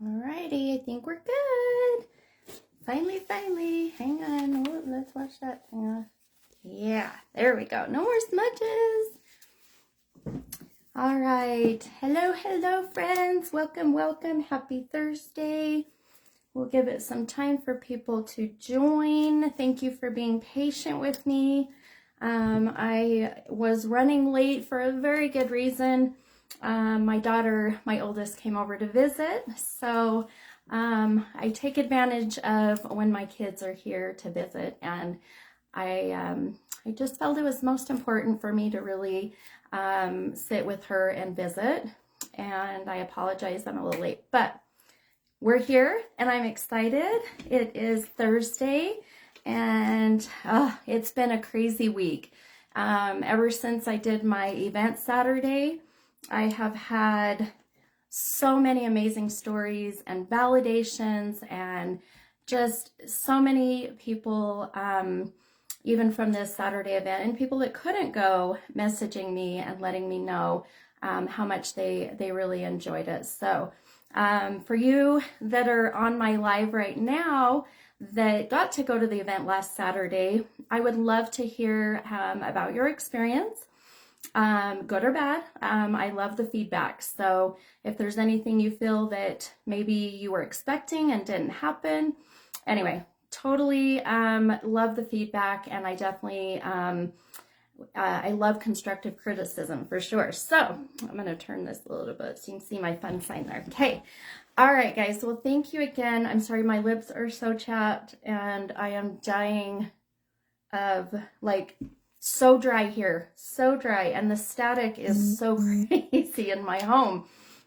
Alrighty, I think we're good. Finally. Hang on. Oh, let's watch that thing off. Yeah, there we go. No more smudges. All right. Hello, friends. Welcome. Happy Thursday. We'll give it some time for people to join. Thank you for being patient with me. I was running late for a very good reason. My daughter, my oldest, came over to visit, so I take advantage of when my kids are here to visit, and I just felt it was most important for me to really sit with her and visit, and I apologize I'm a little late, but we're here and I'm excited. It is Thursday and it's been a crazy week. Ever since I did my event Saturday, I have had so many amazing stories and validations and just so many people, even from this Saturday event, and people that couldn't go messaging me and letting me know how much they really enjoyed it. So for you that are on my live right now that got to go to the event last Saturday, I would love to hear about your experience, good or bad. I love the feedback. So if there's anything you feel that maybe you were expecting and didn't happen, anyway, totally love the feedback, and I definitely I love constructive criticism for sure. So I'm going to turn this a little bit so you can see my fun sign there. Okay. All right, guys. Well, thank you again. I'm sorry my lips are so chapped and I am dying of so dry here. So dry. And the static is so crazy in my home.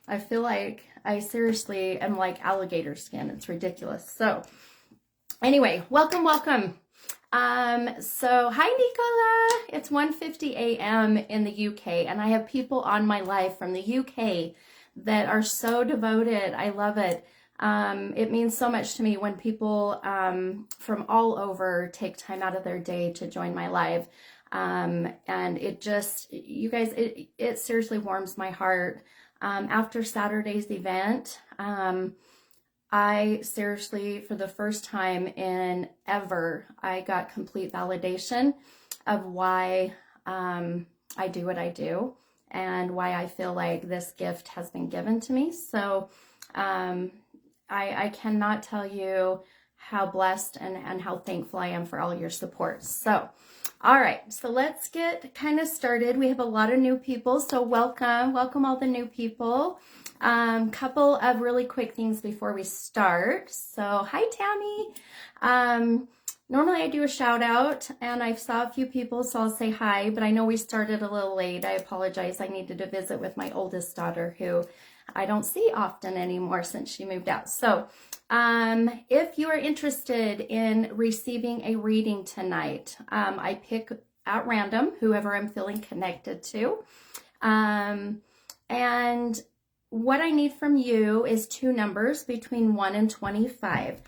I feel like I seriously am like alligator skin. It's ridiculous. So anyway, welcome. So hi Nicola, it's 1:50 a.m. in the UK, and I have people on my live from the UK that are so devoted. I love it. It means so much to me when people from all over take time out of their day to join my live. And it just, you guys, it seriously warms my heart. After Saturday's event, I seriously, for the first time in ever, I got complete validation of why I do what I do and why I feel like this gift has been given to me. So I cannot tell you how blessed and how thankful I am for all your support. So, all right, so let's get kind of started. We have a lot of new people, so welcome all the new people. Couple of really quick things before we start. So hi Tammy. Normally I do a shout out and I saw a few people, so I'll say hi, but I know we started a little late. I apologize. I needed to visit with my oldest daughter who I don't see often anymore since she moved out. So if you are interested in receiving a reading tonight, I pick at random whoever I'm feeling connected to. And what I need from you is two numbers between 1 and 25.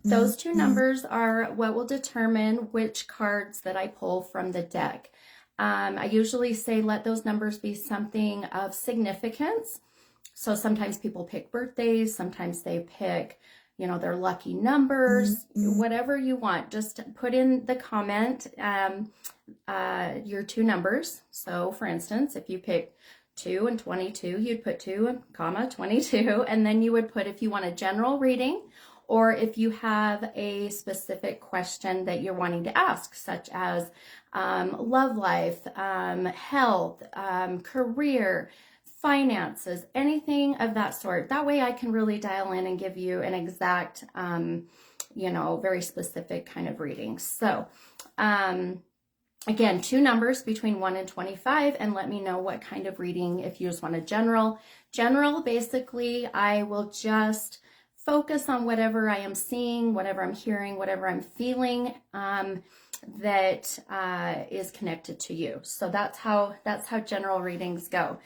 Those two numbers are what will determine which cards that I pull from the deck. I usually say let those numbers be something of significance. So sometimes people pick birthdays, sometimes they pick, their lucky numbers, whatever you want. Just put in the comment your two numbers. So for instance, if you pick 2 and 22, you'd put 2, 22, and then you would put if you want a general reading or if you have a specific question that you're wanting to ask, such as love life, health, career, finances, anything of that sort. That way I can really dial in and give you an exact, very specific kind of reading. So, again, two numbers between 1 and 25, and let me know what kind of reading. If you just want a general, basically, I will just focus on whatever I am seeing, whatever I'm hearing, whatever I'm feeling that is connected to you. So that's how general readings go.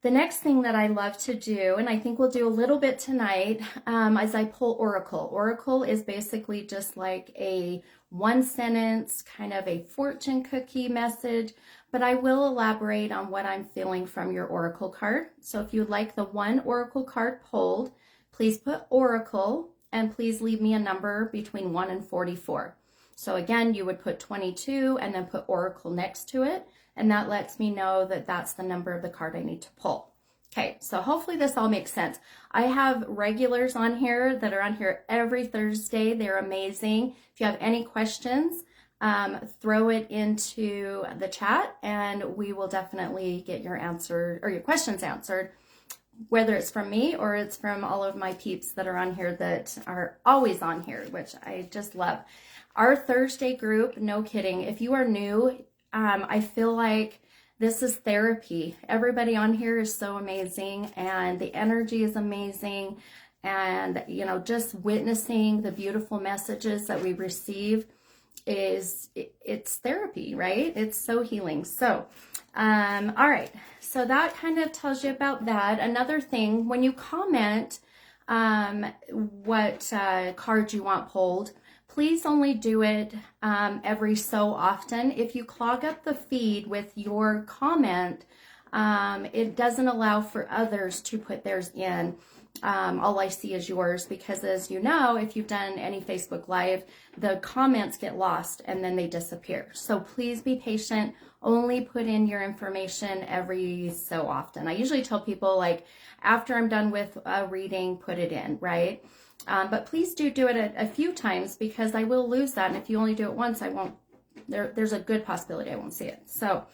The next thing that I love to do, and I think we'll do a little bit tonight, is I pull Oracle. Oracle is basically just like a one sentence, kind of a fortune cookie message, but I will elaborate on what I'm feeling from your oracle card. So if you'd like the one oracle card pulled, please put oracle and please leave me a number between 1 and 44. So again, you would put 22 and then put oracle next to it. And that lets me know that that's the number of the card I need to pull. Okay, so hopefully this all makes sense. I have regulars on here that are on here every Thursday. They're amazing. If you have any questions, throw it into the chat and we will definitely get your answer or your questions answered, whether it's from me or it's from all of my peeps that are on here that are always on here, which I just love. Our Thursday group, no kidding. If you are new, I feel like this is therapy. Everybody on here is so amazing and the energy is amazing. And, you know, just witnessing the beautiful messages that we receive it's therapy, right? It's so healing. So, all right. So that kind of tells you about that. Another thing, when you comment what card you want pulled, please only do it every so often. If you clog up the feed with your comment, it doesn't allow for others to put theirs in. All I see is yours because, as you know, if you've done any Facebook Live, the comments get lost and then they disappear. So please be patient. Only put in your information every so often. I usually tell people, like, after I'm done with a reading, put it in, right? But please do it a few times because I will lose that. And if you only do it once, I won't, there's a good possibility I won't see it. So,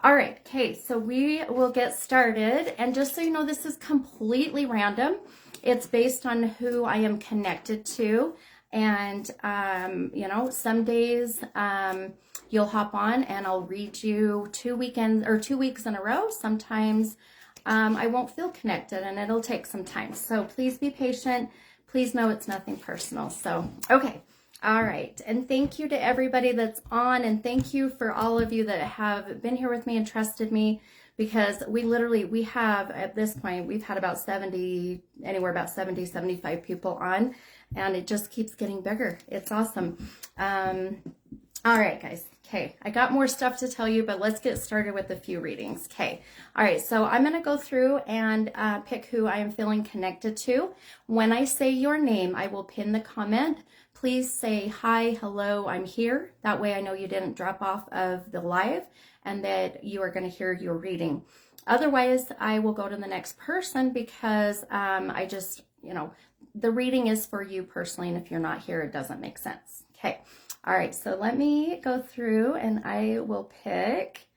all right. Okay. So we will get started. And just so you know, this is completely random. It's based on who I am connected to. And, you know, some days, you'll hop on and I'll read you 2 weekends or 2 weeks in a row. Sometimes, I won't feel connected and it'll take some time. So please be patient. Please know it's nothing personal. So, okay. All right. And thank you to everybody that's on. And thank you for all of you that have been here with me and trusted me, because we have, at this point, we've had about 70, anywhere about 70, 75 people on, and it just keeps getting bigger. It's awesome. All right, guys. Okay, I got more stuff to tell you, but let's get started with a few readings. Okay, all right, so I'm going to go through and pick who I am feeling connected to. When I say your name, I will pin the comment. Please say, hi, hello, I'm here. That way I know you didn't drop off of the live and that you are going to hear your reading. Otherwise, I will go to the next person because I just, you know, the reading is for you personally, and if you're not here, it doesn't make sense. Okay. All right, so let me go through and I will pick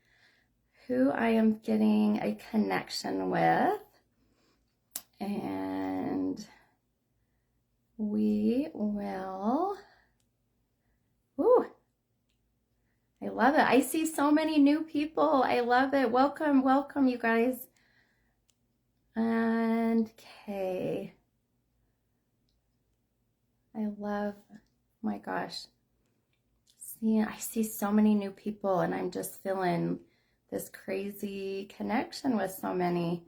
who I am getting a connection with. And we will, ooh, I love it. I see so many new people. I love it. Welcome, welcome, you guys. And okay. I love, oh my gosh. I see so many new people and I'm just feeling this crazy connection with so many.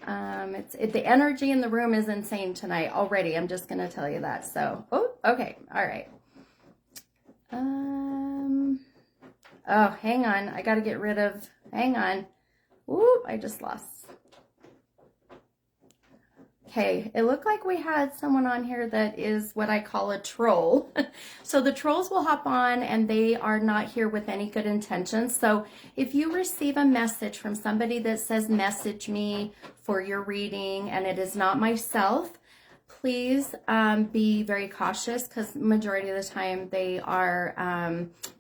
The energy in the room is insane tonight already. I'm just going to tell you that. So, oh, okay. All right. Oh, hang on. I got to get rid of, hang on. Ooh, I just lost. Okay, it looked like we had someone on here that is what I call a troll. So the trolls will hop on and they are not here with any good intentions. So if you receive a message from somebody that says message me for your reading and it is not myself, please be very cautious because majority of the time they are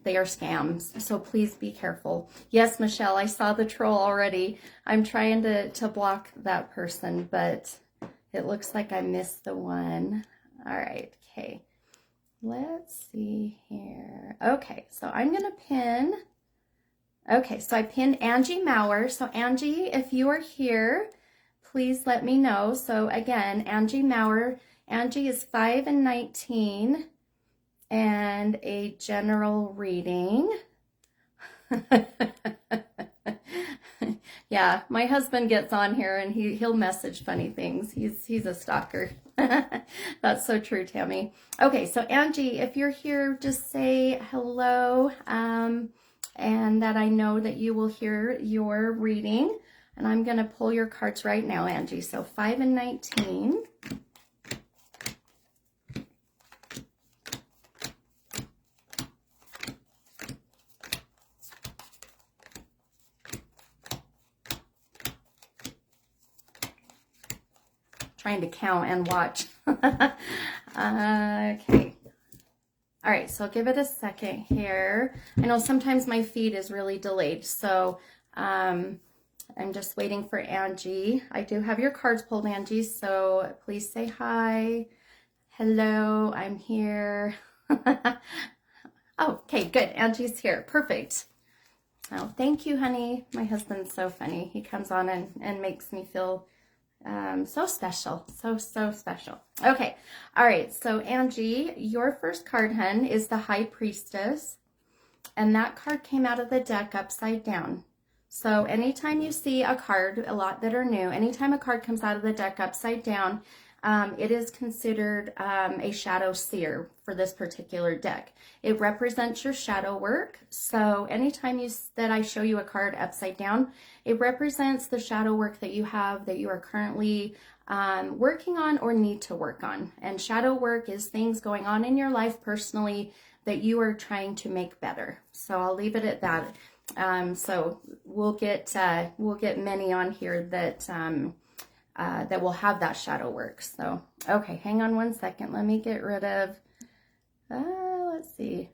scams. So please be careful. Yes, Michelle, I saw the troll already. I'm trying to block that person, but it looks like I missed the one. All right, okay. Let's see here. Okay, so I'm going to pin. Okay, so I pinned Angie Maurer. So Angie, if you are here, please let me know. So again, Angie Maurer. Angie is 5 and 19 and a general reading. Yeah, my husband gets on here and he'll message funny things. He's a stalker. That's so true, Tammy. Okay, so Angie, if you're here, just say hello. and that I know that you will hear your reading. And I'm going to pull your cards right now, Angie. So 5 and 19. Trying to count and watch. Okay. All right, so I'll give it a second here. I know sometimes my feed is really delayed, so I'm just waiting for Angie. I do have your cards pulled, Angie, so please say hi. Hello, I'm here. Oh, okay, good. Angie's here. Perfect. Oh, thank you, honey. My husband's so funny. He comes on and makes me feel so special. So special. Okay. All right. So Angie, your first card, hun, is the High Priestess. And that card came out of the deck upside down. So anytime you see a card, a lot that are new, anytime a card comes out of the deck upside down, it is considered a shadow seer for this particular deck. It represents your shadow work. So anytime that I show you a card upside down, it represents the shadow work that you have, that you are currently working on or need to work on. And shadow work is things going on in your life personally that you are trying to make better. So I'll leave it at that. So we'll get many on here that that will have that shadow work. So, okay, hang on one second. Let me get rid of, let's see.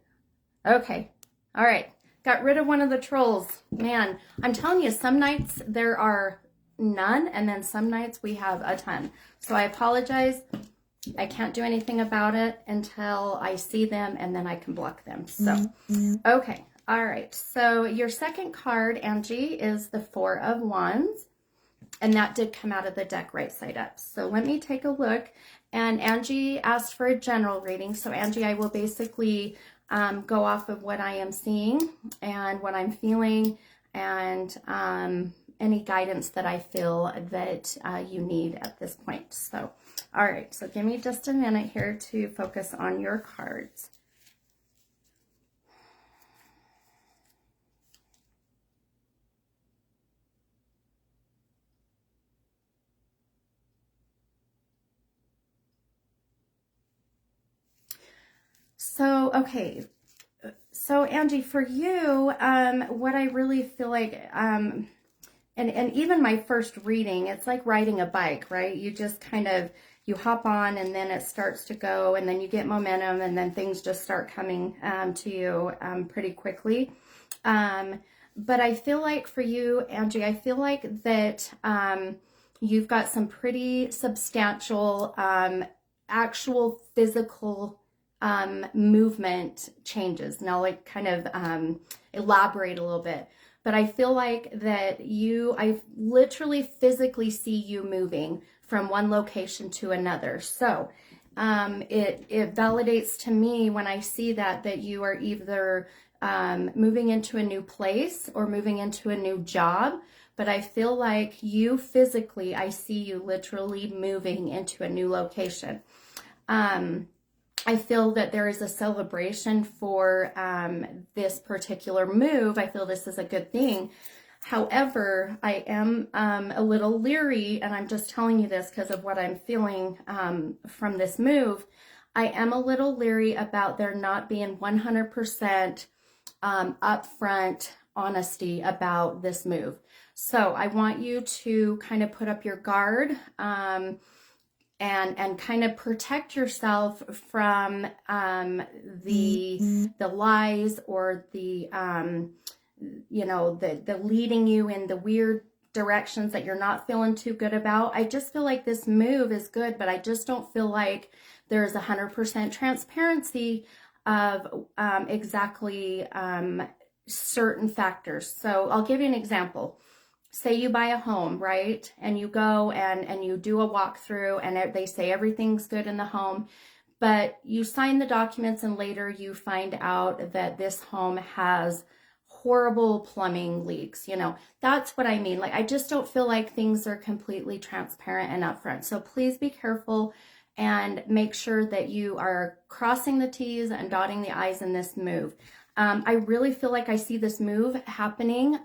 Okay, all right. Got rid of one of the trolls. Man, I'm telling you, some nights there are none, and then some nights we have a ton. So I apologize. I can't do anything about it until I see them, and then I can block them. So, okay. All right. So your second card, Angie, is the Four of Wands. And that did come out of the deck right side up. So let me take a look. And Angie asked for a general reading. So Angie, I will basically go off of what I am seeing and what I'm feeling and any guidance that I feel that you need at this point. So, all right. So give me just a minute here to focus on your cards. So, okay. So Angie, for you, what I really feel like, and even my first reading, it's like riding a bike, right? You just kind of, you hop on and then it starts to go and then you get momentum and then things just start coming to you pretty quickly. But I feel like for you, Angie, I feel like that you've got some pretty substantial actual physical movement changes. Now, like kind of elaborate a little bit. But I feel like that I literally physically see you moving from one location to another. So it validates to me when I see that you are either moving into a new place or moving into a new job. But I feel like you physically, I see you literally moving into a new location. I feel that there is a celebration for this particular move. I feel this is a good thing. However, I am a little leery, and I'm just telling you this because of what I'm feeling from this move. I am a little leery about there not being 100% upfront honesty about this move. So I want you to kind of put up your guard and kind of protect yourself from the lies or the the leading you in the weird directions that you're not feeling too good about. I just feel like this move is good, but I just don't feel like there's 100% transparency of exactly certain factors. So I'll give you an example. Say you buy a home, right? And you go and you do a walkthrough and they say everything's good in the home, but you sign the documents and later you find out that this home has horrible plumbing leaks. That's what I mean. Like, I just don't feel like things are completely transparent and upfront. So please be careful and make sure that you are crossing the T's and dotting the I's in this move. I really feel like I see this move happening.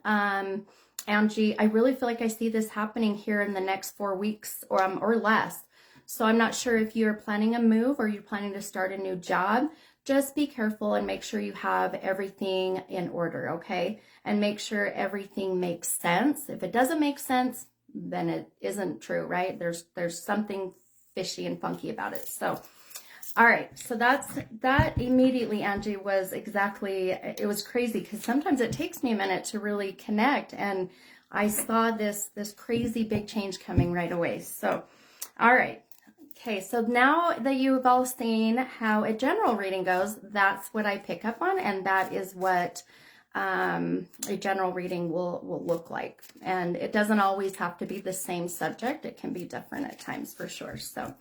Angie, I really feel like I see this happening here in the next 4 weeks or less. So I'm not sure if you're planning a move or you're planning to start a new job. Just be careful and make sure you have everything in order, okay? And make sure everything makes sense. If it doesn't make sense, then it isn't true, right? There's something fishy and funky about it. So, all right. So that immediately, Angie, was exactly, it was crazy because sometimes it takes me a minute to really connect, and I saw this crazy big change coming right away. So, all right. Okay, so now that you've all seen how a general reading goes, that's what I pick up on, and that is what a general reading will look like. And it doesn't always have to be the same subject. It can be different at times for sure. So,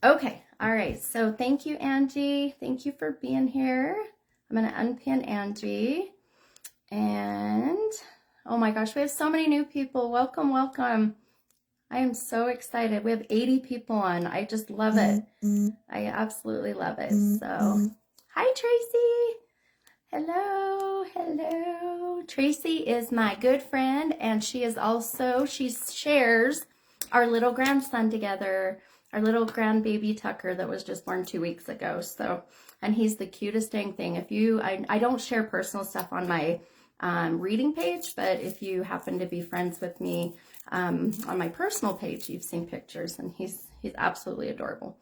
okay, all right. So thank you, Angie. Thank you for being here. I'm going to unpin Angie. And, oh my gosh, we have so many new people. Welcome, welcome. I am so excited. We have 80 people on. I just love it. I absolutely love it. So, hi, Tracy. Hello, hello. Tracy is my good friend, and she shares our little grandson together, our little grandbaby Tucker that was just born 2 weeks ago. So, and he's the cutest dang thing. I don't share personal stuff on my reading page, but if you happen to be friends with me on my personal page, you've seen pictures, and he's absolutely adorable.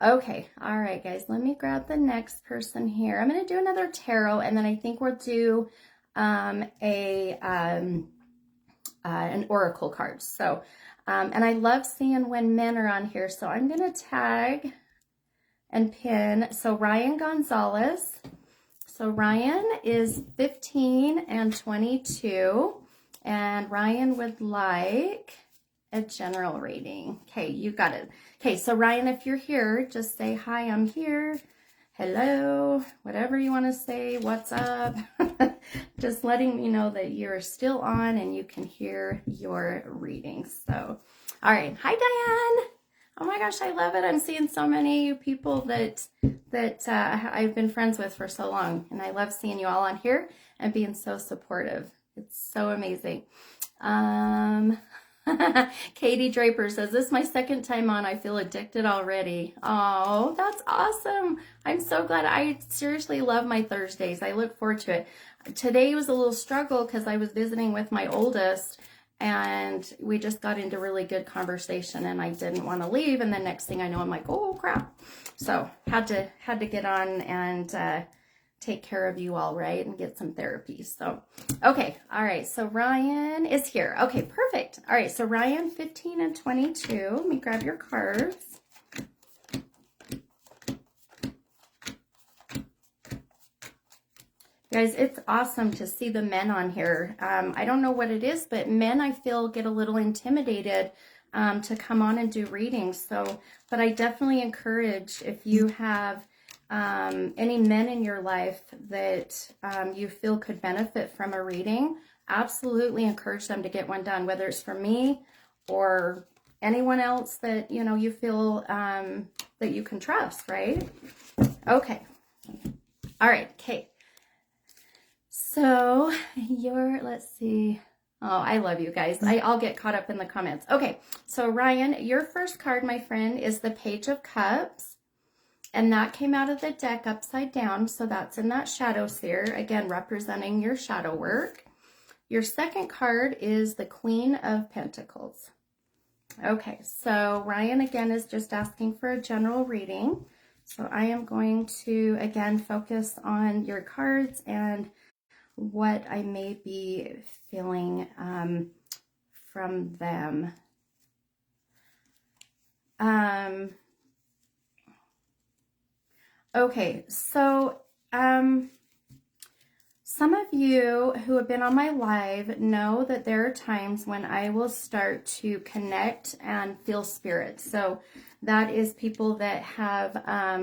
Okay, all right, guys, let me grab the next person here. I'm going to do another tarot, and then I think we'll do an oracle card. So, and I love seeing when men are on here, so I'm going to tag and pin. So Ryan Gonzalez. So Ryan is 15 and 22, and Ryan would like a general reading. Okay, you got it. Okay, so Ryan, if you're here, just say, hi, I'm here. Hello, whatever you want to say, what's up? Just letting me know that you're still on and you can hear your reading. So, all right. Hi, Diane. Oh my gosh, I love it. I'm seeing so many people that I've been friends with for so long, and I love seeing you all on here and being so supportive. It's so amazing. Katie Draper says, this is my second time on. I feel addicted already. Oh, that's awesome. I'm so glad. I seriously love my Thursdays. I look forward to it. Today was a little struggle because I was visiting with my oldest, and we just got into really good conversation, and I didn't want to leave. And then next thing I know, I'm like, oh crap. So had to get on and take care of you all, right? And get some therapy. So, okay. All right. So Ryan is here. Okay, perfect. All right. So Ryan, 15 and 22. Let me grab your cards. Guys, it's awesome to see the men on here. I don't know what it is, but men, I feel, get a little intimidated to come on and do readings. So, but I definitely encourage, if you have any men in your life that you feel could benefit from a reading, absolutely encourage them to get one done, whether it's from me or anyone else that, you know, you feel that you can trust, right? Okay. All right. Okay. So let's see. Oh, I love you guys. I'll get caught up in the comments. Okay. So Ryan, your first card, my friend, is the Page of Cups. And that came out of the deck upside down. So that's in that shadow sphere, again, representing your shadow work. Your second card is the Queen of Pentacles. Okay, so Ryan, again, is just asking for a general reading. So I am going to, again, focus on your cards and what I may be feeling from them. Okay, so some of you who have been on my live know that there are times when I will start to connect and feel spirit. So that is people that have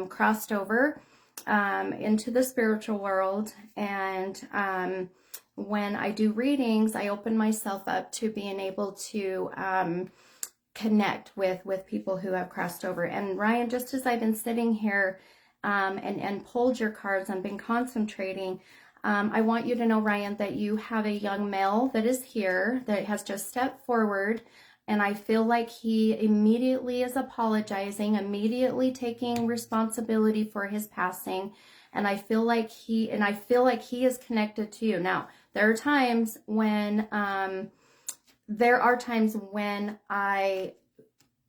crossed over into the spiritual world. And when I do readings, I open myself up to being able to connect with people who have crossed over. And Ryan, just as I've been sitting here and pulled your cards and been concentrating, I want you to know, Ryan, that you have a young male that is here that has just stepped forward. And I feel like he immediately is apologizing, immediately taking responsibility for his passing. And I feel like he is connected to you. Now, there are times when I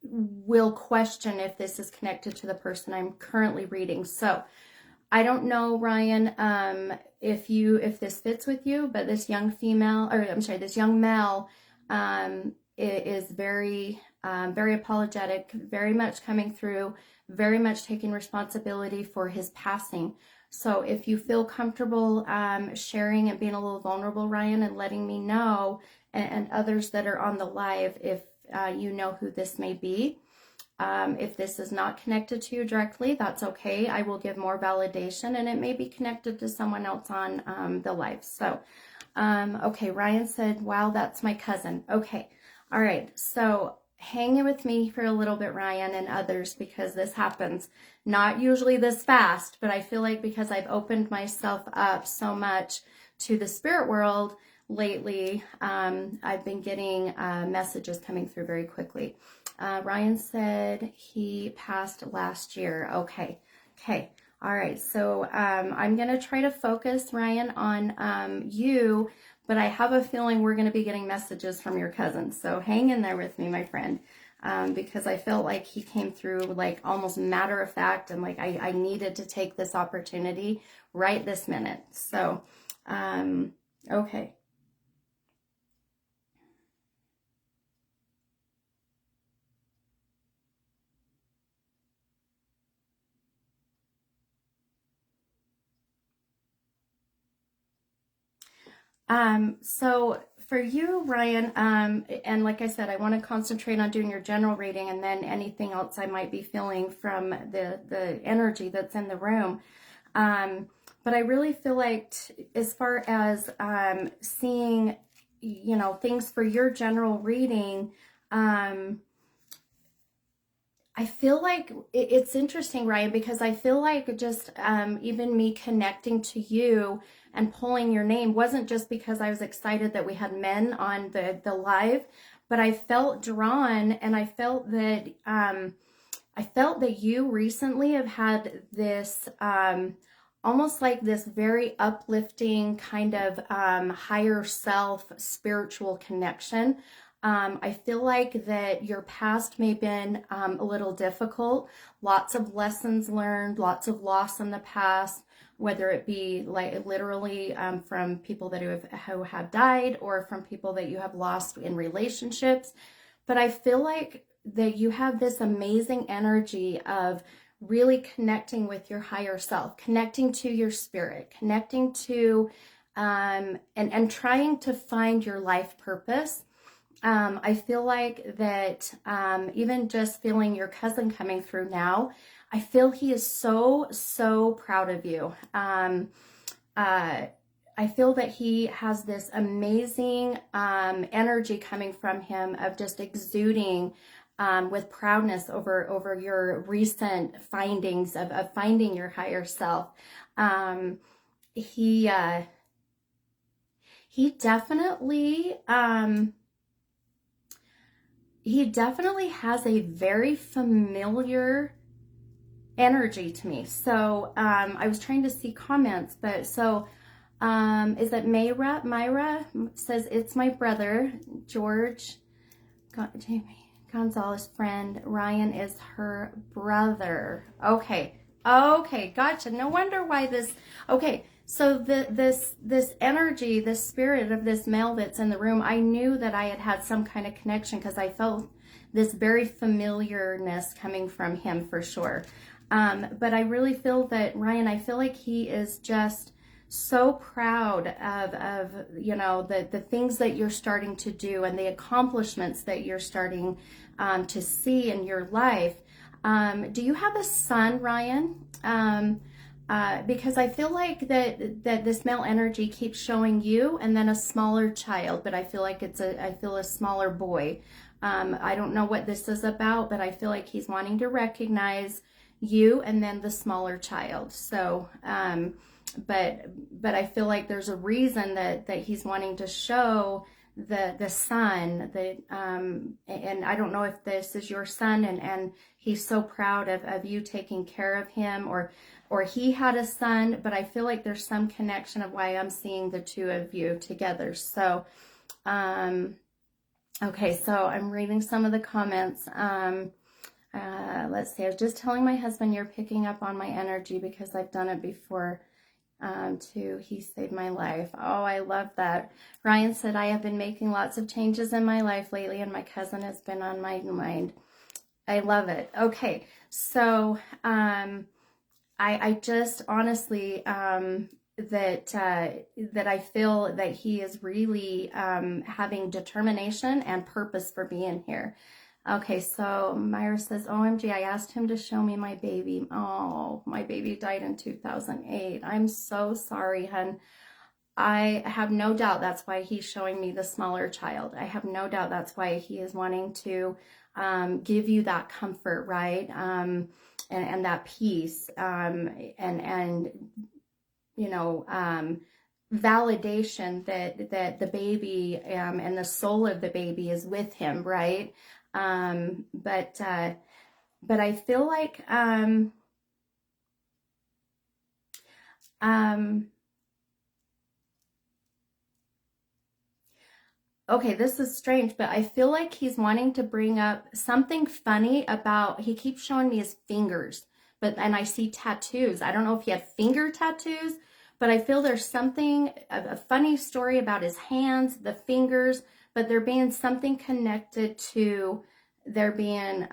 will question if this is connected to the person I'm currently reading. So I don't know, Ryan, if this fits with you, but this young male is very apologetic, very much coming through, very much taking responsibility for his passing. So if you feel comfortable sharing and being a little vulnerable, Ryan, and letting me know, and others that are on the live, if you know who this may be. If this is not connected to you directly, that's okay. I will give more validation, and it may be connected to someone else on the live. So, okay, Ryan said, wow, that's my cousin. Okay, all right. So hang with me for a little bit, Ryan, and others, because this happens not usually this fast, but I feel like because I've opened myself up so much to the spirit world lately, I've been getting messages coming through very quickly. Ryan said he passed last year. Okay. All right. So I'm going to try to focus, Ryan, on you, but I have a feeling we're going to be getting messages from your cousin. So hang in there with me, my friend, because I felt like he came through like almost matter of fact, and like I needed to take this opportunity right this minute. So, okay. So for you, Ryan, and like I said, I want to concentrate on doing your general reading, and then anything else I might be feeling from the energy that's in the room. But I really feel like as far as seeing, things for your general reading, I feel like it's interesting, Ryan, because I feel like just even me connecting to you and pulling your name wasn't just because I was excited that we had men on the live, but I felt drawn, and I felt that you recently have had this almost like this very uplifting kind of higher self spiritual connection. I feel like that your past may have been a little difficult, lots of lessons learned, lots of loss in the past, whether it be like literally from people that who have died, or from people that you have lost in relationships. But I feel like that you have this amazing energy of really connecting with your higher self, connecting to your spirit, connecting to and trying to find your life purpose. I feel like that even just feeling your cousin coming through now, I feel he is so proud of you. I feel that he has this amazing energy coming from him of just exuding with proudness over your recent findings of finding your higher self. He definitely has a very familiar energy to me. So I was trying to see comments, but so is that Myra says it's my brother George Gonzalez friend. Ryan is her brother. Okay, gotcha. No wonder why this. Okay, so this energy, this spirit of this male that's in the room, I knew that I had some kind of connection because I felt this very familiarness coming from him for sure. But I really feel that Ryan, I feel like he is just so proud of the things that you're starting to do and the accomplishments that you're starting to see in your life. Do you have a son, Ryan? Because I feel like that this male energy keeps showing you and then a smaller child, but I feel like I feel a smaller boy. I don't know what this is about, but I feel like he's wanting to recognize you and then the smaller child. So but I feel like there's a reason that he's wanting to show the son, and I don't know if this is your son, and he's so proud of you taking care of him, or he had a son, but I feel like there's some connection of why I'm seeing the two of you together. So okay, so I'm reading some of the comments. Let's see, I was just telling my husband you're picking up on my energy because I've done it before too. He saved my life. Oh, I love that. Ryan said, I have been making lots of changes in my life lately and my cousin has been on my mind. I love it. Okay, so I just honestly that I feel that he is really having determination and purpose for being here. Okay, so Myra says, OMG, I asked him to show me my baby. Oh, my baby died in 2008. I'm so sorry, hun. I have no doubt that's why he's showing me the smaller child. I have no doubt that's why he is wanting to give you that comfort, right? And that peace, and you know, validation that the baby and the soul of the baby is with him, right? But I feel like okay, this is strange, but I feel like he's wanting to bring up something funny about, he keeps showing me his fingers, and I see tattoos. I don't know if he had finger tattoos, but I feel there's something, a funny story about his hands, the fingers, but there being something connected to there being,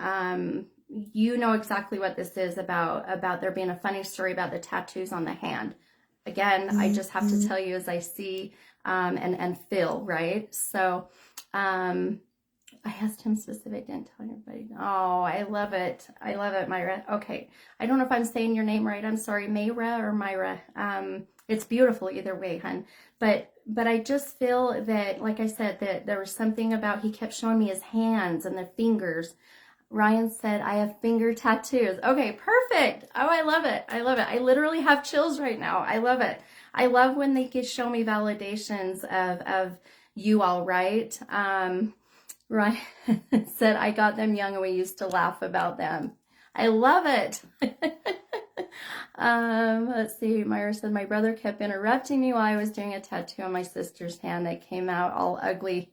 you know exactly what this is about there being a funny story about the tattoos on the hand. Again, I just have to tell you as I see and feel, right? So I asked him specific, didn't tell anybody. Oh, I love it. I love it, Myra. Okay. I don't know if I'm saying your name right. I'm sorry, Mayra or Myra. It's beautiful either way, hun. But I just feel that, like I said, that there was something about, he kept showing me his hands and the fingers. Ryan said, I have finger tattoos. Okay, perfect. Oh, I love it. I love it. I literally have chills right now. I love it. I love when they can show me validations of you all, right? Ryan said, I got them young and we used to laugh about them. I love it. Let's see. Myra said, my brother kept interrupting me while I was doing a tattoo on my sister's hand that came out all ugly.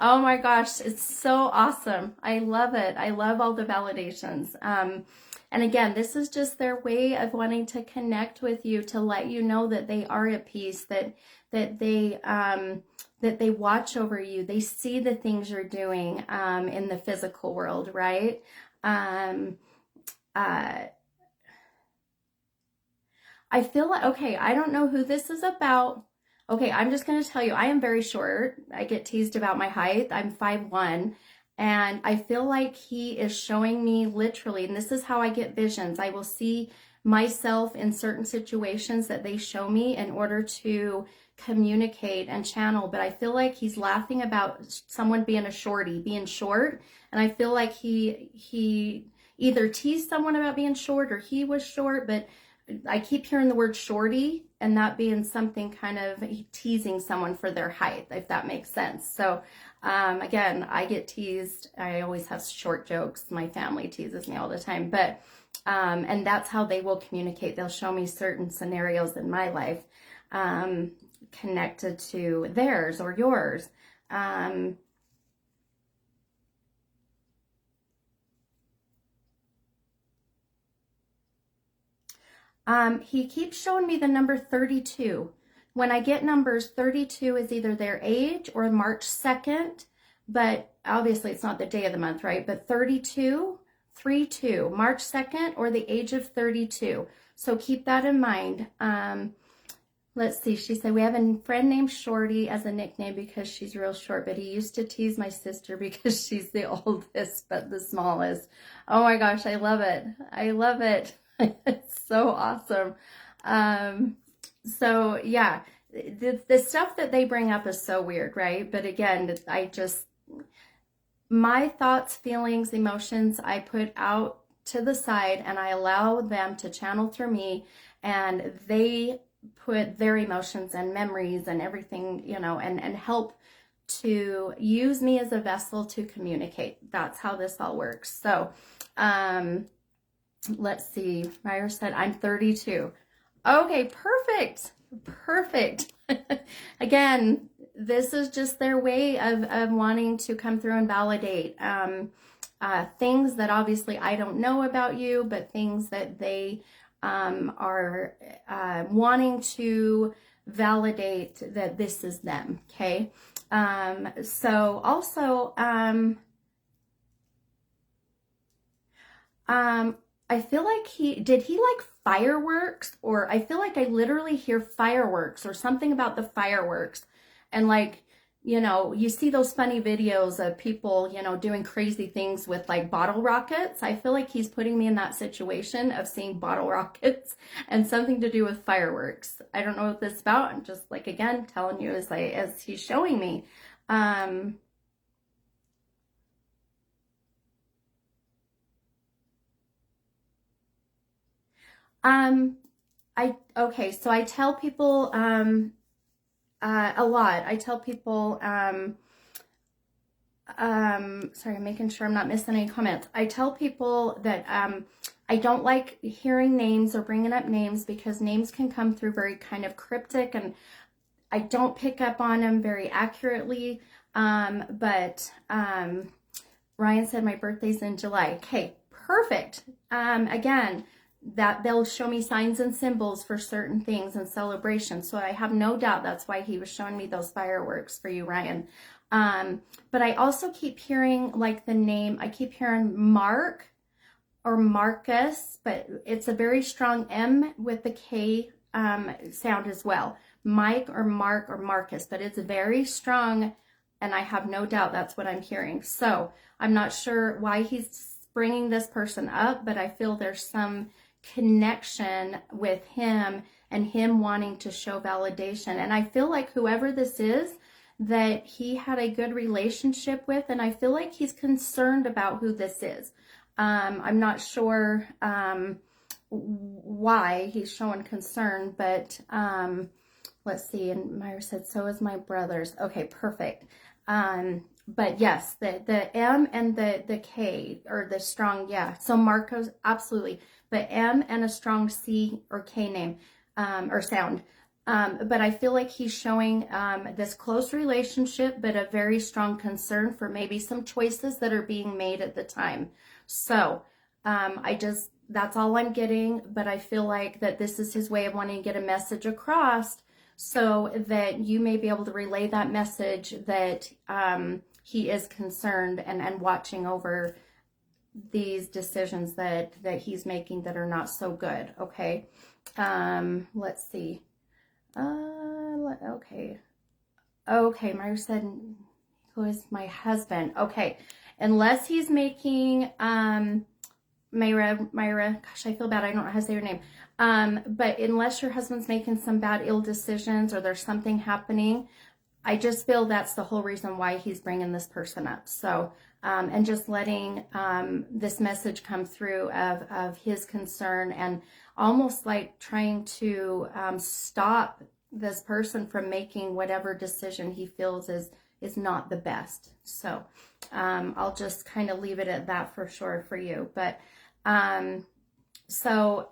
Oh my gosh, it's so awesome. I love it. I love all the validations. And again, this is just their way of wanting to connect with you, to let you know that they are at peace, that they watch over you. They see the things you're doing in the physical world, right? I feel like, okay, I don't know who this is about. Okay, I'm just going to tell you, I am very short. I get teased about my height. I'm 5'1", and I feel like he is showing me literally, and this is how I get visions. I will see myself in certain situations that they show me in order to communicate and channel, but I feel like he's laughing about someone being a shorty, being short, and I feel like he either teased someone about being short or he was short, but I keep hearing the word shorty, and that being something kind of teasing someone for their height, if that makes sense. So again, I get teased. I always have short jokes. My family teases me all the time, but and that's how they will communicate. They'll show me certain scenarios in my life connected to theirs or yours. He keeps showing me the number 32. When I get numbers, 32 is either their age or March 2nd, but obviously it's not the day of the month, right? But 32, 3-2, March 2nd or the age of 32. So keep that in mind. Let's see, she said, we have a friend named Shorty as a nickname because she's real short, but he used to tease my sister because she's the oldest but the smallest. Oh my gosh, I love it. I love it. It's so awesome. So yeah, the stuff that they bring up is so weird, right? But again, my thoughts, feelings, emotions, I put out to the side and I allow them to channel through me, and they put their emotions and memories and everything, you know, and help to use me as a vessel to communicate. That's how this all works. So, let's see. Myra said, I'm 32. Okay, perfect. Perfect. Again, this is just their way of wanting to come through and validate things that obviously I don't know about you, but things that they are wanting to validate that this is them. Okay. So also, I feel like did he like fireworks? Or I feel like I literally hear fireworks or something about the fireworks. And like, you know, you see those funny videos of people, you know, doing crazy things with like bottle rockets. I feel like he's putting me in that situation of seeing bottle rockets and something to do with fireworks. I don't know what this is about. I'm just like, again, telling you as he's showing me. Okay, so I tell people a lot. I tell people sorry, I'm making sure I'm not missing any comments. I tell people that I don't like hearing names or bringing up names because names can come through very kind of cryptic and I don't pick up on them very accurately. But Ryan said my birthday's in July. Okay, perfect. Again, that they'll show me signs and symbols for certain things and celebrations. So I have no doubt that's why he was showing me those fireworks for you, Ryan. But I also keep hearing like the name, I keep hearing Mark or Marcus, but it's a very strong M with the K sound as well. Mike or Mark or Marcus, but it's very strong and I have no doubt that's what I'm hearing. So I'm not sure why he's bringing this person up, but I feel there's some connection with him and him wanting to show validation. And I feel like whoever this is that he had a good relationship with, and I feel like he's concerned about who this is. I'm not sure why he's showing concern, but let's see. And Myra said, so is my brother's. Okay, perfect. But yes, the M and the K or the strong, yeah. So Marcos, absolutely. But M and a strong C or K name or sound. But I feel like he's showing this close relationship, but a very strong concern for maybe some choices that are being made at the time. So that's all I'm getting, but I feel like that this is his way of wanting to get a message across so that you may be able to relay that message that he is concerned and watching over these decisions that he's making that are not so good. Okay. Let's see. Okay. Okay. Myra said, who is my husband? Okay. Unless he's making, Myra, gosh, I feel bad. I don't know how to say your name. But unless your husband's making some bad, ill decisions or there's something happening, I just feel that's the whole reason why he's bringing this person up. So, and just letting this message come through of his concern and almost like trying to stop this person from making whatever decision he feels is not the best. So I'll just kind of leave it at that for sure for you. But so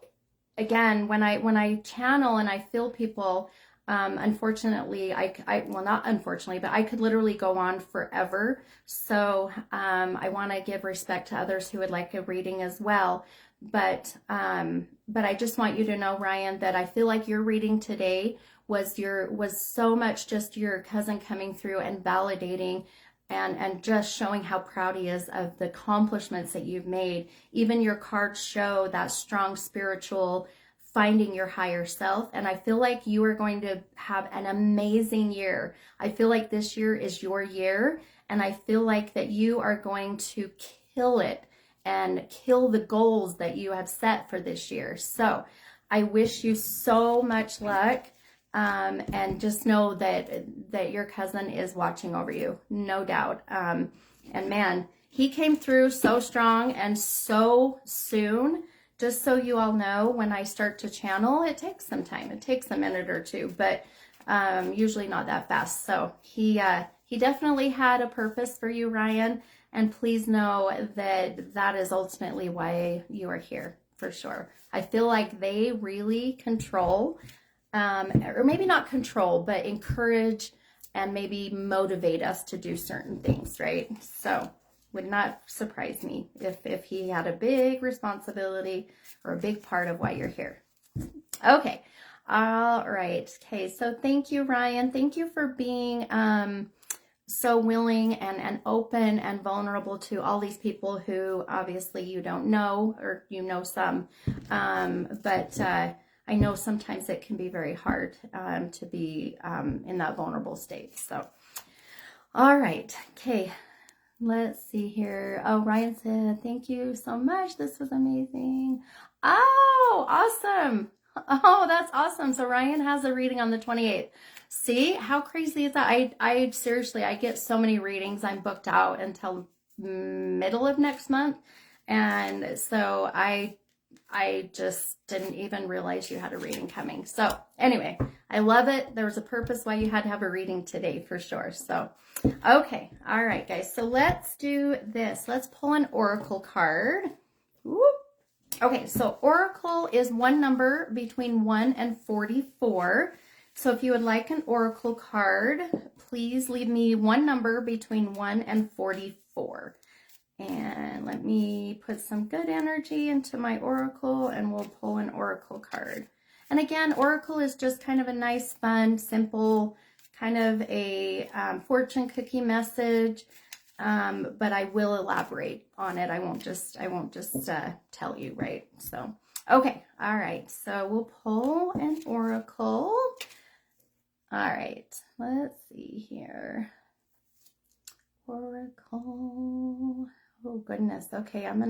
again, when I channel and I feel people, unfortunately, well, not unfortunately, but I could literally go on forever. So I want to give respect to others who would like a reading as well. But I just want you to know, Ryan, that I feel like your reading today was so much just your cousin coming through and validating and just showing how proud he is of the accomplishments that you've made. Even your cards show that strong spiritual finding your higher self. And I feel like you are going to have an amazing year. I feel like this year is your year. And I feel like that you are going to kill it and kill the goals that you have set for this year. So I wish you so much luck. And just know that your cousin is watching over you, no doubt. And man, he came through so strong and so soon just so you all know, when I start to channel, it takes some time. It takes a minute or two, but usually not that fast. So he definitely had a purpose for you, Ryan. And please know that that is ultimately why you are here, for sure. I feel like they really control, or maybe not control, but encourage and maybe motivate us to do certain things, right? So would not surprise me if he had a big responsibility or a big part of why you're here. Okay. All right. Okay. So thank you, Ryan. Thank you for being so willing and open and vulnerable to all these people who obviously you don't know, or you know some, but I know sometimes it can be very hard to be in that vulnerable state. So, all right. Okay. Let's see here. Oh, Ryan said, thank you so much. This was amazing. Oh, awesome. Oh, that's awesome. So Ryan has a reading on the 28th. See, how crazy is that? I seriously, I get so many readings. I'm booked out until middle of next month. And so I just didn't even realize you had a reading coming. So anyway, I love it. There was a purpose why you had to have a reading today, for sure. So, okay. All right, guys. So let's do this. Let's pull an oracle card. Whoop. Okay, so oracle is one number between 1 and 44. So if you would like an oracle card, please leave me one number between 1 and 44. And let me put some good energy into my oracle, and we'll pull an oracle card. And again, oracle is just kind of a nice, fun, simple, kind of a fortune cookie message. But I will elaborate on it. I won't just tell you, right? So, okay. All right. So we'll pull an oracle. All right. Let's see here. Oracle. Oh, goodness. Okay. I'm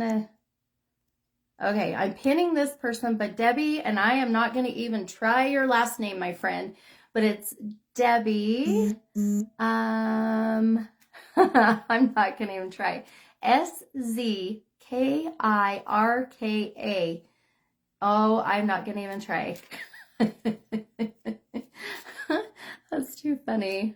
pinning this person, but Debbie, and I am not going to even try your last name, my friend, but it's Debbie. I'm not going to even try. Szkirka. Oh, I'm not going to even try. That's too funny.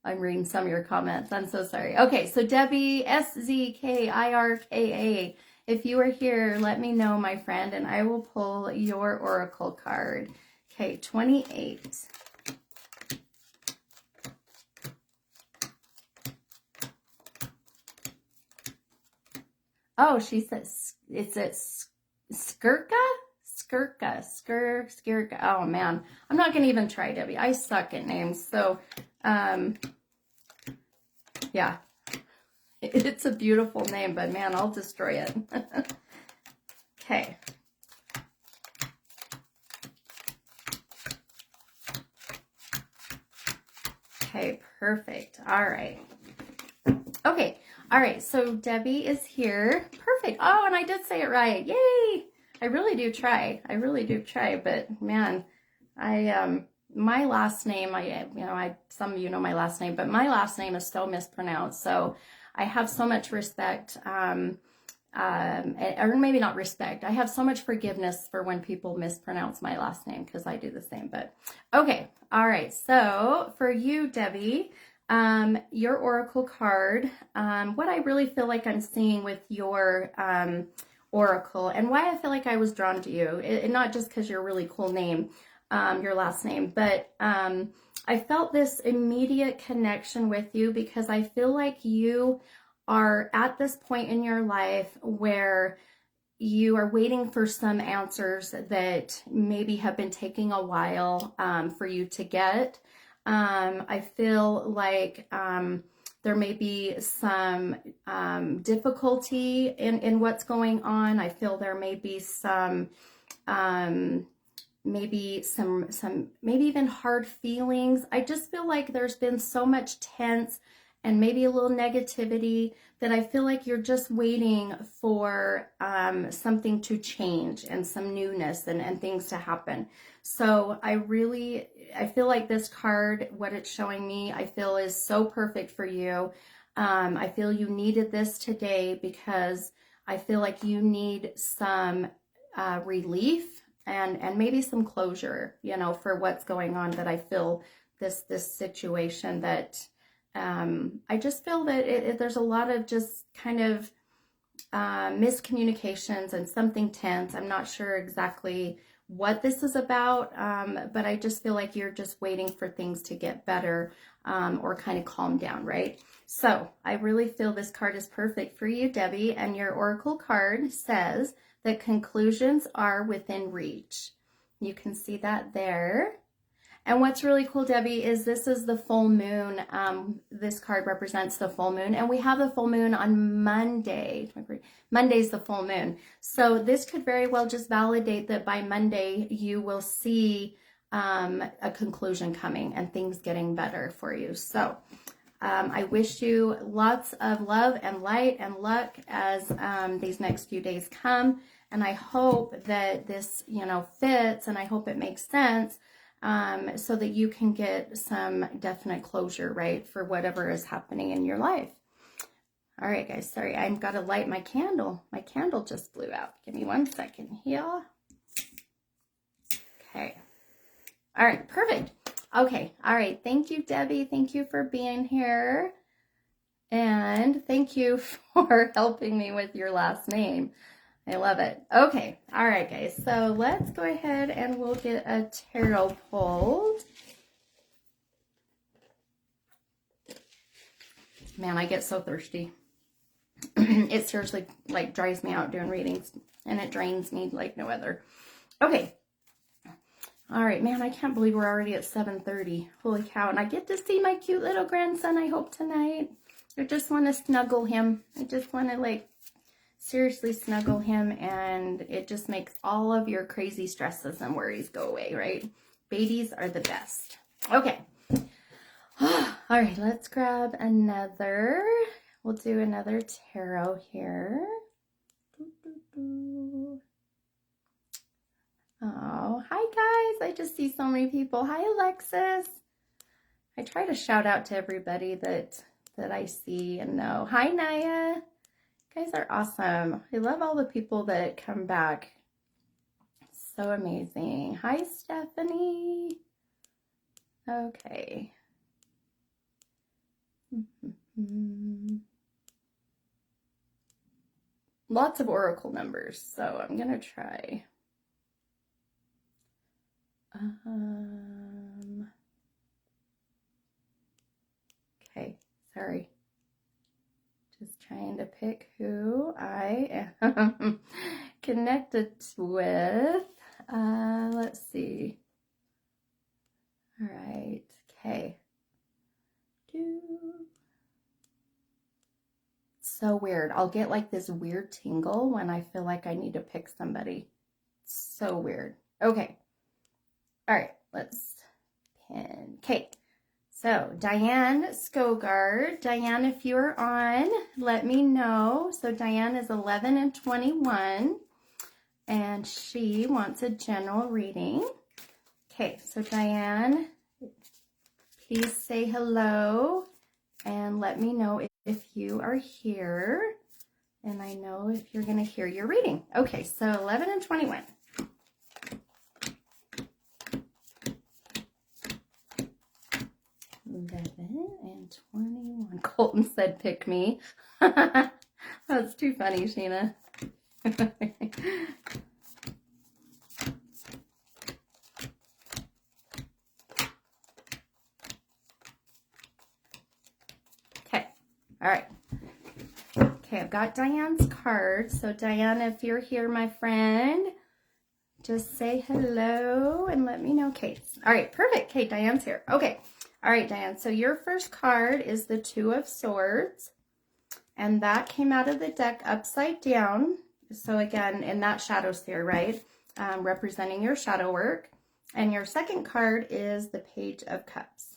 I'm reading some of your comments. I'm so sorry. Okay, so Debbie, Szkirka. If you are here, let me know, my friend, and I will pull your oracle card. Okay, 28. Oh, she says it's a Skirka? Skirka. Oh, man. I'm not going to even try, Debbie. I suck at names. So, yeah. It's a beautiful name, but man, I'll destroy it. Okay. Okay, perfect. All right. Okay. All right. So Debbie is here. Perfect. Oh, and I did say it right. Yay. I really do try. But man, my last name, some of you know my last name, but my last name is so mispronounced. So I have so much respect, or maybe not respect. I have so much forgiveness for when people mispronounce my last name, because I do the same. But okay. All right. So for you, Debbie, your oracle card, what I really feel like I'm seeing with your oracle, and why I feel like I was drawn to you, not just because you're a really cool name, your last name, but I felt this immediate connection with you because I feel like you are at this point in your life where you are waiting for some answers that maybe have been taking a while for you to get. I feel like there may be some difficulty in what's going on. I feel there may be some maybe even hard feelings. I just feel like there's been so much tense and maybe a little negativity that I feel like you're just waiting for something to change and some newness and things to happen. So I feel like this card, what it's showing me, I feel is so perfect for you. I feel you needed this today because I feel like you need some relief and maybe some closure, you know, for what's going on. That I feel this situation that I just feel that there's a lot of just kind of miscommunications and something tense. I'm not sure exactly what this is about, but I just feel like you're just waiting for things to get better or kind of calm down, right? So I really feel this card is perfect for you, Debbie, and your oracle card says that conclusions are within reach. You can see that there. And what's really cool, Debbie, is this is the full moon. This card represents the full moon, and we have the full moon on Monday. Monday's the full moon. So this could very well just validate that by Monday you will see a conclusion coming and things getting better for you. So I wish you lots of love and light and luck as these next few days come. And I hope that this, you know, fits, and I hope it makes sense. So that you can get some definite closure, right, for whatever is happening in your life. All right, guys, sorry, I've got to light my candle. My candle just blew out. Give me 1 second here. Okay. All right, perfect. Okay, all right, thank you, Debbie. Thank you for being here. And thank you for helping me with your last name. I love it. Okay. All right, guys. So let's go ahead and we'll get a tarot pulled. Man, I get so thirsty. It seriously like dries me out doing readings, and it drains me like no other. Okay. All right, man, I can't believe we're already at 7:30. Holy cow. And I get to see my cute little grandson, I hope, tonight. I just want to snuggle him. I just want to like seriously snuggle him, and it just makes all of your crazy stresses and worries go away, right? Babies are the best. Okay. All right, let's grab another. We'll do another tarot here. Oh, hi guys. I just see so many people. Hi, Alexis. I try to shout out to everybody that I see and know. Hi, Naya. You guys are awesome. I love all the people that come back. So amazing. Hi, Stephanie. Okay. Lots of oracle numbers, so I'm gonna try. Okay, sorry. Just trying to pick who I am connected with. Let's see. All right, okay. So weird. I'll get like this weird tingle when I feel like I need to pick somebody. So weird. Okay. All right, let's pin. Okay. So Diane Skogard. Diane, if you're on, let me know. So Diane is 11 and 21, and she wants a general reading. Okay, so Diane, please say hello and let me know if you are here, and I know if you're going to hear your reading. Okay, so 11 and 21. And 21. Colton said pick me. That's too funny, Sheena. Okay. All right. Okay, I've got Diane's card. So Diane, if you're here, my friend, just say hello and let me know. Okay. All right, perfect. Okay, Diane's here. Okay. All right, Diane. So your first card is the Two of Swords, and that came out of the deck upside down. So again, in that shadow sphere, right? Representing your shadow work. And your second card is the Page of Cups.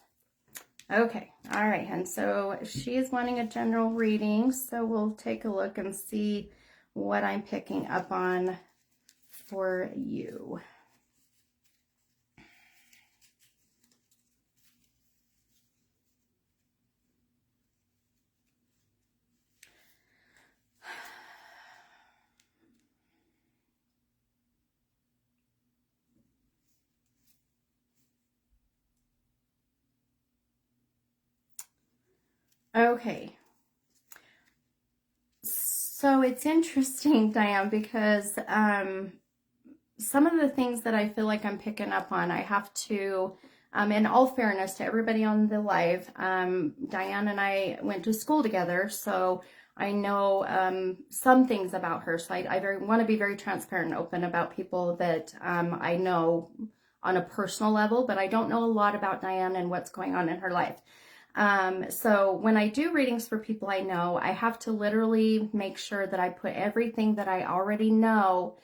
Okay, all right, and so she is wanting a general reading, so we'll take a look and see what I'm picking up on for you. Okay. So it's interesting, Diane, because some of the things that I feel like I'm picking up on, I have to, in all fairness to everybody on the live, Diane and I went to school together, so I know some things about her. So I want to be very transparent and open about people that I know on a personal level, but I don't know a lot about Diane and what's going on in her life. So when I do readings for people I know, I have to literally make sure that I put everything that I already know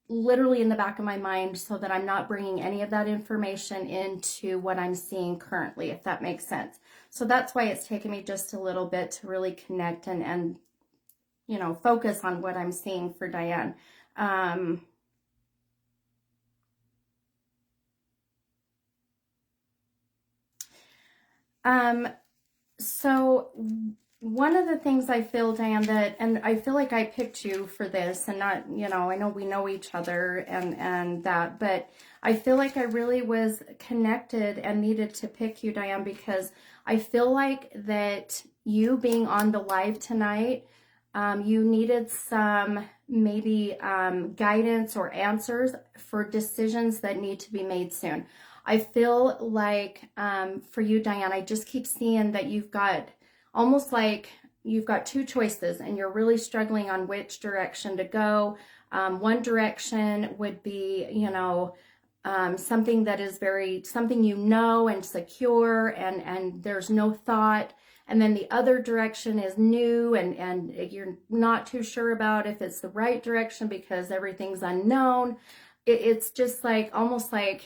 literally in the back of my mind so that I'm not bringing any of that information into what I'm seeing currently, if that makes sense. So that's why it's taken me just a little bit to really connect and you know, focus on what I'm seeing for Diane. So one of the things I feel, Dan, that, and I feel like I picked you for this and not, you know, I know we know each other and that, but I feel like I really was connected and needed to pick you, Diane, because I feel like that you being on the live tonight, you needed some maybe guidance or answers for decisions that need to be made soon. I feel like for you, Diane, I just keep seeing that you've got almost like you've got two choices and you're really struggling on which direction to go. One direction would be, you know, something that is very, something you know and secure and there's no thought. And then the other direction is new and you're not too sure about if it's the right direction because everything's unknown. It's just like, almost like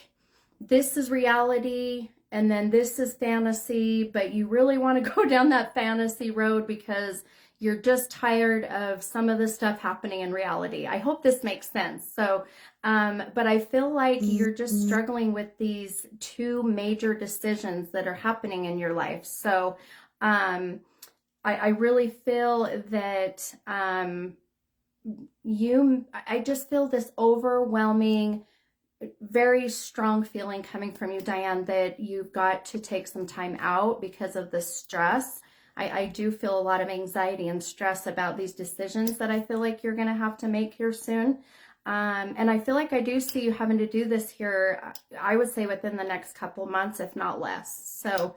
this is reality and then this is fantasy, but you really want to go down that fantasy road because you're just tired of some of the stuff happening in reality. I hope this makes sense. So, but I feel like you're just struggling with these two major decisions that are happening in your life. So, I really feel that I just feel this overwhelming, very strong feeling coming from you, Diane, that you've got to take some time out because of the stress. I do feel a lot of anxiety and stress about these decisions that I feel like you're going to have to make here soon. And I feel like I do see you having to do this here, I would say within the next couple months, if not less. So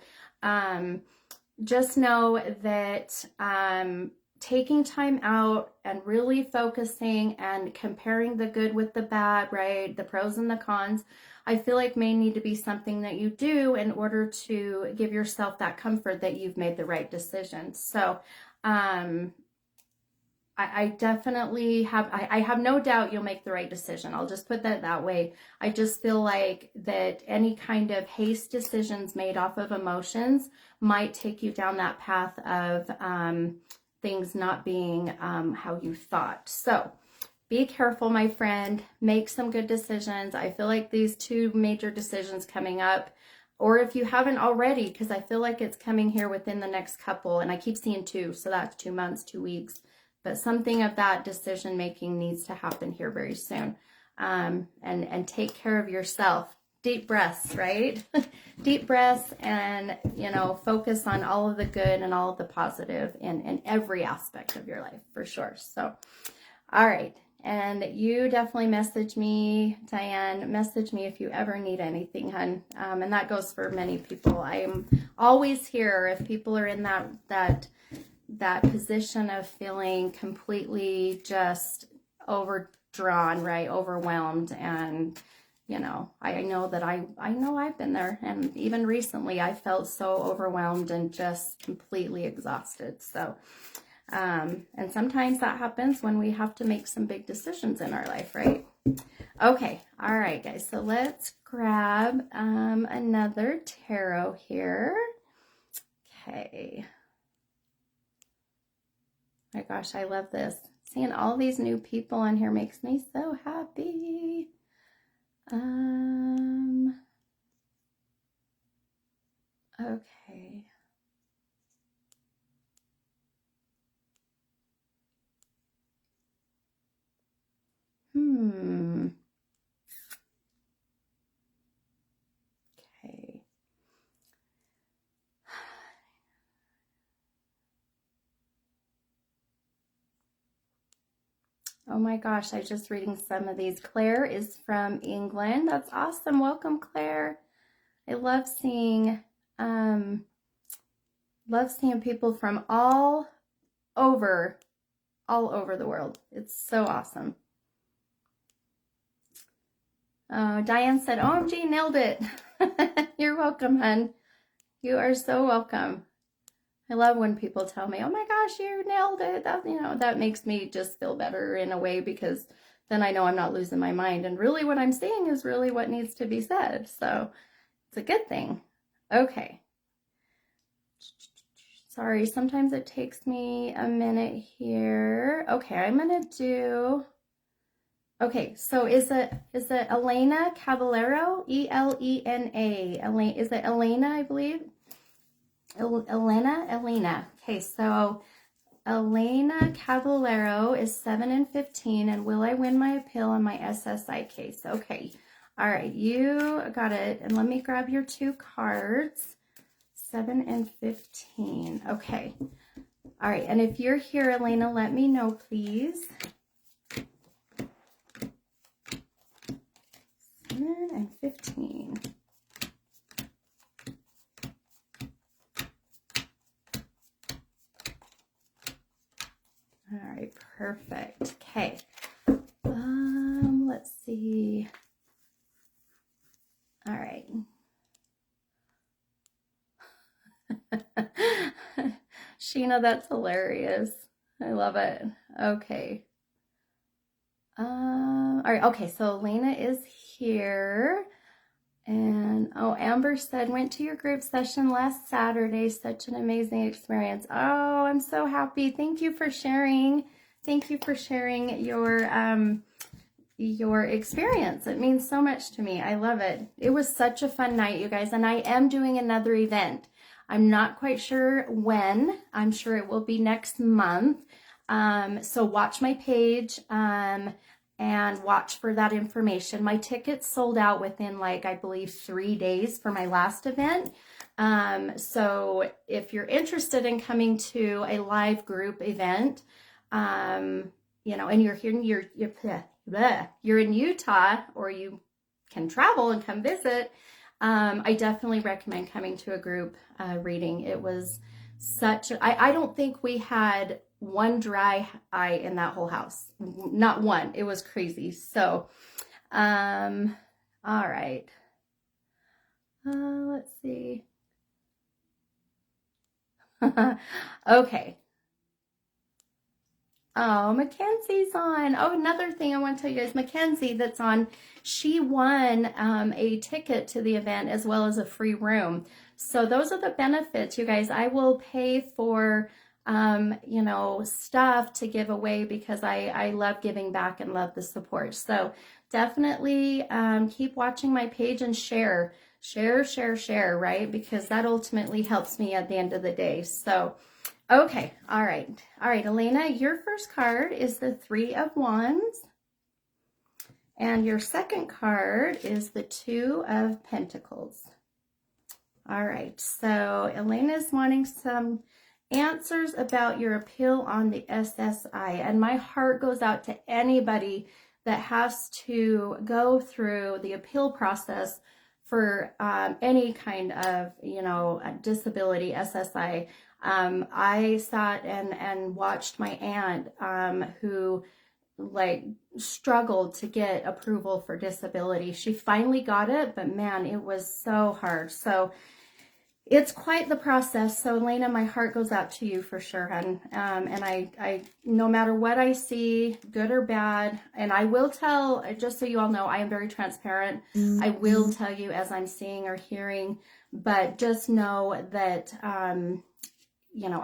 just know that taking time out and really focusing and comparing the good with the bad, right? The pros and the cons, I feel like may need to be something that you do in order to give yourself that comfort that you've made the right decision. So, I definitely have, I have no doubt you'll make the right decision. I'll just put that way. I just feel like that any kind of haste decisions made off of emotions might take you down that path of things not being how you thought. So be careful, my friend. Make some good decisions. I feel like these two major decisions coming up, or if you haven't already, because I feel like it's coming here within the next couple, and I keep seeing two, so that's 2 months, 2 weeks. But something of that decision making needs to happen here very soon. And take care of yourself. Deep breaths, right? Deep breaths, and you know, focus on all of the good and all of the positive in every aspect of your life, for sure. So, all right. And you definitely message me, Diane. Message me if you ever need anything, hun. And that goes for many people. I am always here if people are in that position of feeling completely just overdrawn, right? Overwhelmed. And, you know, I know that I know I've been there. And even recently I felt so overwhelmed and just completely exhausted. So, and sometimes that happens when we have to make some big decisions in our life, right? Okay. All right, guys. So let's grab another tarot here. Okay. My gosh, I love this. Seeing all these new people on here makes me so happy. Okay. Okay. Oh my gosh, I was just reading some of these. Claire is from England. That's awesome. Welcome, Claire. I um, love seeing people from over, all over the world. It's so awesome. Diane said, OMG, nailed it. You're welcome, hun. You are so welcome. I love when people tell me, oh my gosh, you nailed it. That, that makes me just feel better in a way, because then I know I'm not losing my mind. And really what I'm saying is really what needs to be said. So it's a good thing. Okay. Sorry, sometimes it takes me a minute here. Okay, I'm gonna do, okay, so is it Elena Caballero? E-L-E-N-A. Is it Elena, I believe? Elena. Okay, so Elena Caballero is 7 and 15, and will I win my appeal on my SSI case? Okay, all right, you got it. And let me grab your 2 cards. 7 and 15. Okay. All right. And if you're here, Elena, let me know, please. 7 and 15. All right. Perfect. Okay. Let's see. All right. Sheena, that's hilarious. I love it. Okay. All right. Okay. So Elena is here. And oh, Amber said, went to your group session last Saturday. Such an amazing experience. Oh, I'm so happy. Thank you for sharing. Thank you for sharing your experience. It means so much to me. I love it. It was such a fun night, you guys. And I am doing another event. I'm not quite sure when. I'm sure it will be next month. So watch my page and watch for that information. My tickets sold out within, like, I believe 3 days for my last event. So if you're interested in coming to a live group event, and you're here, you're in Utah, or you can travel and come visit, I definitely recommend coming to a group reading. It was I don't think we had one dry eye in that whole house. Not one. It was crazy. So, all right. Let's see. Okay. Oh, Mackenzie's on. Oh, another thing I want to tell you guys, Mackenzie that's on, she won a ticket to the event as well as a free room. So those are the benefits, you guys. I will pay for, stuff to give away, because I love giving back and love the support. So definitely keep watching my page and share, right? Because that ultimately helps me at the end of the day. So okay, all right, Elena, your first card is the 3 of Wands, and your second card is the 2 of Pentacles. All right, so Elena's wanting some answers about your appeal on the SSI, and my heart goes out to anybody that has to go through the appeal process for any kind of, disability, SSI. I sat and watched my aunt who struggled to get approval for disability. She finally got it, but man, it was so hard. So it's quite the process. So Elena, my heart goes out to you for sure, hon. And I, no matter what I see, good or bad, and I will tell, just so you all know, I am very transparent. I will tell you as I'm seeing or hearing, but just know that,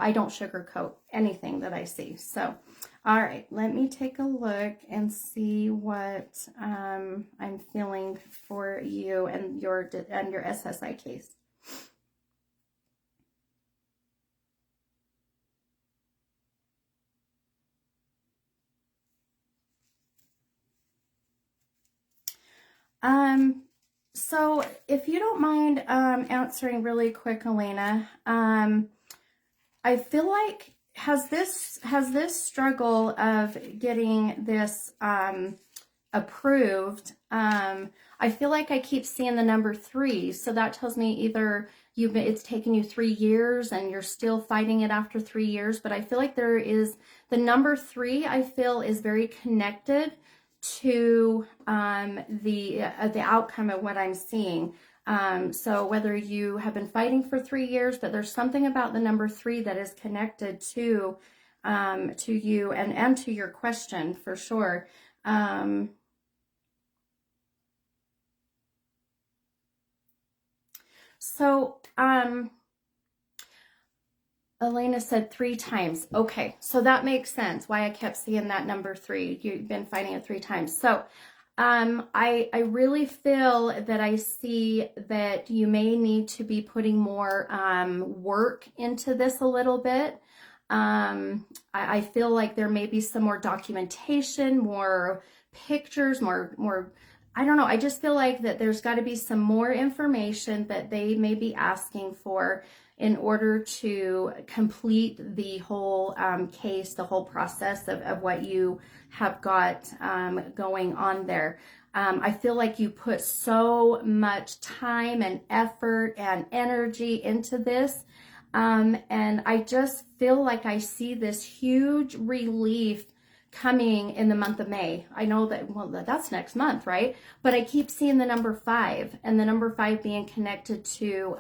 I don't sugarcoat anything that I see. So, all right, let me take a look and see what I'm feeling for you and your SSI case. So if you don't mind answering really quick, Elena, I feel like has this struggle of getting this approved, I feel like I keep seeing the number 3. So that tells me either it's taken you 3 years and you're still fighting it after 3 years. But I feel like there is the number 3, I feel, is very connected to the outcome of what I'm seeing. So whether you have been fighting for 3 years, but there's something about the number 3 that is connected to you and to your question for sure. Elena said 3 times. Okay, so that makes sense why I kept seeing that number 3. You've been fighting it 3 times. So I really feel that I see that you may need to be putting more work into this a little bit. I feel like there may be some more documentation, more pictures, more I don't know. I just feel like that there's got to be some more information that they may be asking for in order to complete the whole case, the whole process of what you have got going on there. I feel like you put so much time and effort and energy into this. And I just feel like I see this huge relief coming in the month of May. I know that, well, that's next month, right? But I keep seeing the number 5, and the number 5 being connected to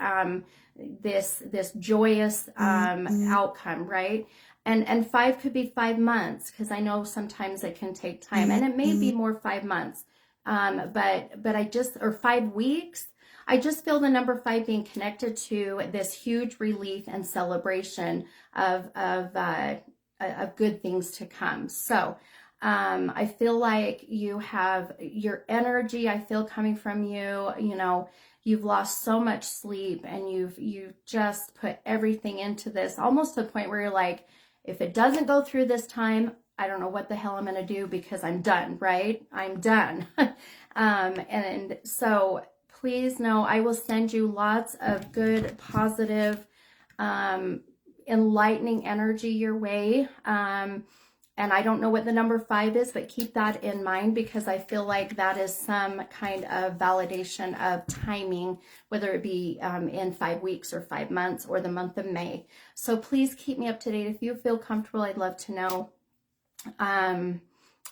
this joyous outcome, right? And 5 could be 5 months, because I know sometimes it can take time, and it may be more 5 months, but I just, or 5 weeks. I just feel the number 5 being connected to this huge relief and celebration of good things to come. So I feel like you have your energy, I feel, coming from you. You know, you've lost so much sleep, and you've just put everything into this, almost to the point where you're like, if it doesn't go through this time, I don't know what the hell I'm going to do, because I'm done, right? I'm done. And so please know I will send you lots of good, positive, enlightening energy your way. And I don't know what the number 5 is, but keep that in mind, because I feel like that is some kind of validation of timing, whether it be in 5 weeks or 5 months or the month of May. So please keep me up to date. If you feel comfortable, I'd love to know. And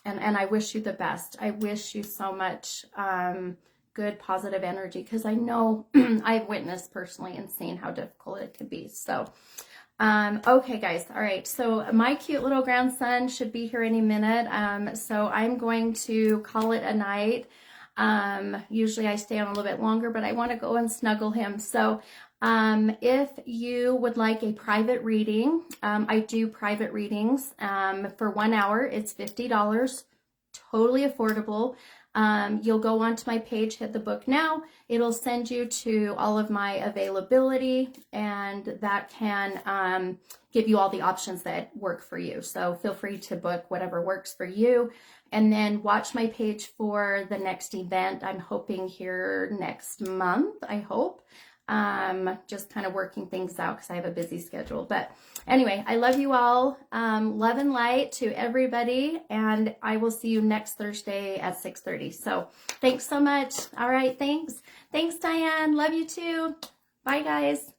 I wish you the best. I wish you so much good, positive energy, because I know I've witnessed personally and seen how difficult it could be. So okay, guys. All right. So my cute little grandson should be here any minute. So I'm going to call it a night. Usually I stay on a little bit longer, but I want to go and snuggle him. So if you would like a private reading, I do private readings for 1 hour. It's $50, totally affordable. You'll go onto my page, hit the book now. It'll send you to all of my availability, and that can give you all the options that work for you. So feel free to book whatever works for you, and then watch my page for the next event. I'm hoping here next month, I hope. Just kind of working things out because I have a busy schedule. But anyway, I love you all. Love and light to everybody. And I will see you next Thursday at 6:30. So thanks so much. All right. Thanks. Thanks, Diane. Love you too. Bye, guys.